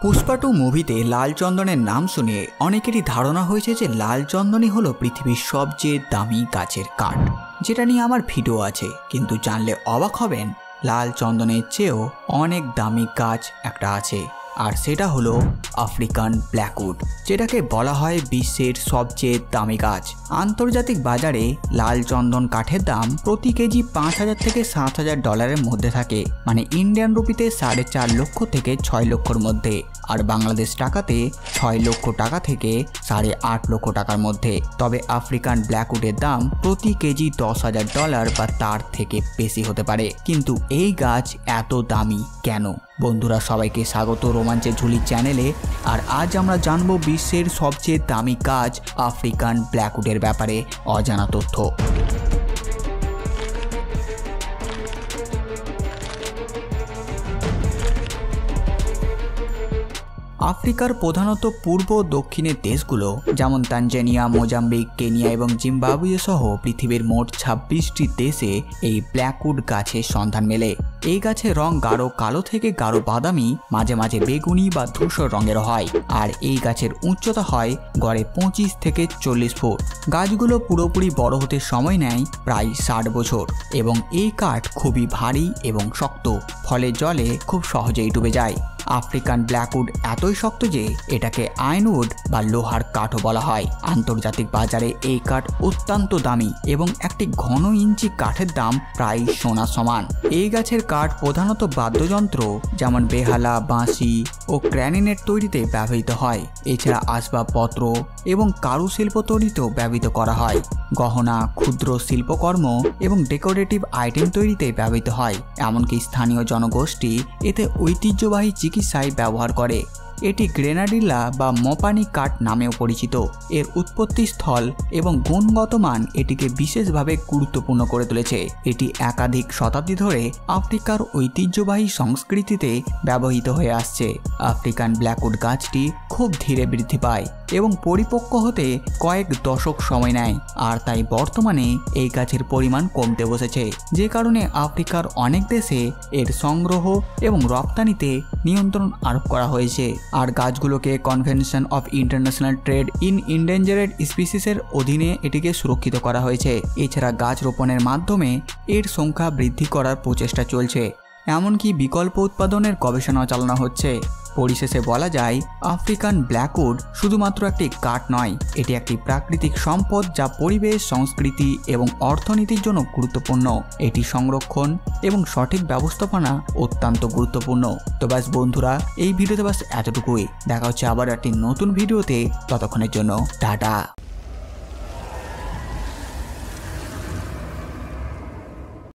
পুষ্পা 2 মুভিতে লাল চন্দনের নাম শুনে অনেকেরই ধারণা হয়েছে যে লাল চন্দনই হলো পৃথিবীর সবচেয়ে দামি গাছের কাঠ, যেটা নিয়ে আমার ভিডিও আছে। কিন্তু জানলে অবাক হবেন, লাল চন্দনের চেয়েও অনেক দামি গাছ একটা আছে, আর সেটা হলো আফ্রিকান ব্ল্যাকউড, যেটাকে বলা হয় বিশ্বের সবচেয়ে দামি গাছ। আন্তর্জাতিক বাজারে লাল চন্দন কাঠের দাম প্রতি কেজি 5,000 থেকে 7,000 ডলারের মধ্যে থাকে, মানে ইন্ডিয়ান রুপিতে 4.5 লক্ষ থেকে 6 লক্ষর মধ্যে, আর বাংলাদেশ টাকাতে 6 লক্ষ টাকা থেকে 8.5 লক্ষ টাকার মধ্যে। তবে আফ্রিকান ব্ল্যাকউডের দাম প্রতি কেজি 10,000 ডলার বা তার থেকে বেশি হতে পারে। কিন্তু এই গাছ এত দামি কেন? বন্ধুরা, সবাইকে স্বাগত রোমাঞ্চের ঝুলি চ্যানেলে। আর আজ আমরা জানবো বিশ্বের সবচেয়ে দামি গাছ আফ্রিকান ব্ল্যাকউডের ব্যাপারে অজানা তথ্য। আফ্রিকার প্রধানত পূর্ব ও দক্ষিণের দেশগুলো যেমন তানজানিয়া, মোজাম্বিক, কেনিয়া এবং জিম্বাবুয়ে সহ পৃথিবীর মোট 26টি দেশে এই ব্ল্যাকউড গাছের সন্ধান মেলে। এই গাছের রং গাঢ় কালো থেকে গাঢ় বাদামি, মাঝে মাঝে বেগুনি বা ধূসর রঙের হয়, আর এই গাছের উচ্চতা হয় গড়ে 25 থেকে 40 ফুট। গাছগুলো পুরোপুরি বড় হতে সময় নেয় প্রায় 60 বছর, এবং এই কাঠ খুবই ভারী এবং শক্ত, ফলে জলে খুব সহজেই ডুবে যায়। আফ্রিকান ব্ল্যাকউড এতই শক্ত যে এটাকে আয়নউড বা লোহার কাঠও বলা হয়। আন্তর্জাতিক বাজারে এই কাঠ অত্যন্ত দামি এবং একটি ঘন ইঞ্চি কাঠের দাম প্রায় সোনা সমান। এই গাছের কাঠ প্রধানত বাদ্যযন্ত্র যেমন বেহালা, বাঁশি ও ক্র্যারিনেট তৈরিতে ব্যবহৃত হয়। এছাড়া আসবাবপত্র এবং কারুশিল্প তৈরিতেও ব্যবহৃত করা হয়। গহনা, ক্ষুদ্র শিল্পকর্ম এবং ডেকোরেটিভ আইটেম তৈরিতে ব্যবহৃত হয়। এমনকি স্থানীয় জনগোষ্ঠী এতে ঐতিহ্যবাহী চিকিৎসায় ব্যবহার করে। এটি গ্রেনাডিল্লা বা মপানি কাঠ নামেও পরিচিত। এর উৎপত্তি স্থল এবং গুণগত মান এটিকে বিশেষভাবে গুরুত্বপূর্ণ করে তুলেছে। এটি একাধিক শতাব্দী ধরে আফ্রিকার ঐতিহ্যবাহী সংস্কৃতিতে ব্যবহৃত হয়ে আসছে। আফ্রিকান ব্ল্যাকউড গাছটি খুব ধীরে বৃদ্ধি পায় এবং পরিপক্ক হতে কয়েক দশক সময় নেয়, আর তাই বর্তমানে এই গাছের পরিমাণ কমতে বসেছে, যে কারণে আফ্রিকার অনেক দেশে এর সংগ্রহ এবং রপ্তানিতে নিয়ন্ত্রণ আরোপ করা হয়েছে। আর গাছগুলোকে Convention of International Trade in Endangered স্পিসিসের অধীনে এটিকে সুরক্ষিত করা হয়েছে। এছাড়া গাছ রোপণের মাধ্যমে এর সংখ্যা বৃদ্ধি করার প্রচেষ্টা চলছে, এমনকি বিকল্প উৎপাদনের গবেষণা চালানো হচ্ছে। পরিশেষে বলা যায়, আফ্রিকান ব্ল্যাকউড শুধুমাত্র একটি কাঠ নয়, এটি একটি প্রাকৃতিক সম্পদ যা পরিবেশ, সংস্কৃতি এবং অর্থনীতির জন্য গুরুত্বপূর্ণ। এটি সংরক্ষণ এবং সঠিক ব্যবস্থাপনা অত্যন্ত গুরুত্বপূর্ণ। তো ব্যাস বন্ধুরা, এই ভিডিওতে বাস এতটুকুই। দেখা হচ্ছে আবার একটি নতুন ভিডিওতে, ততক্ষণের জন্য টাটা।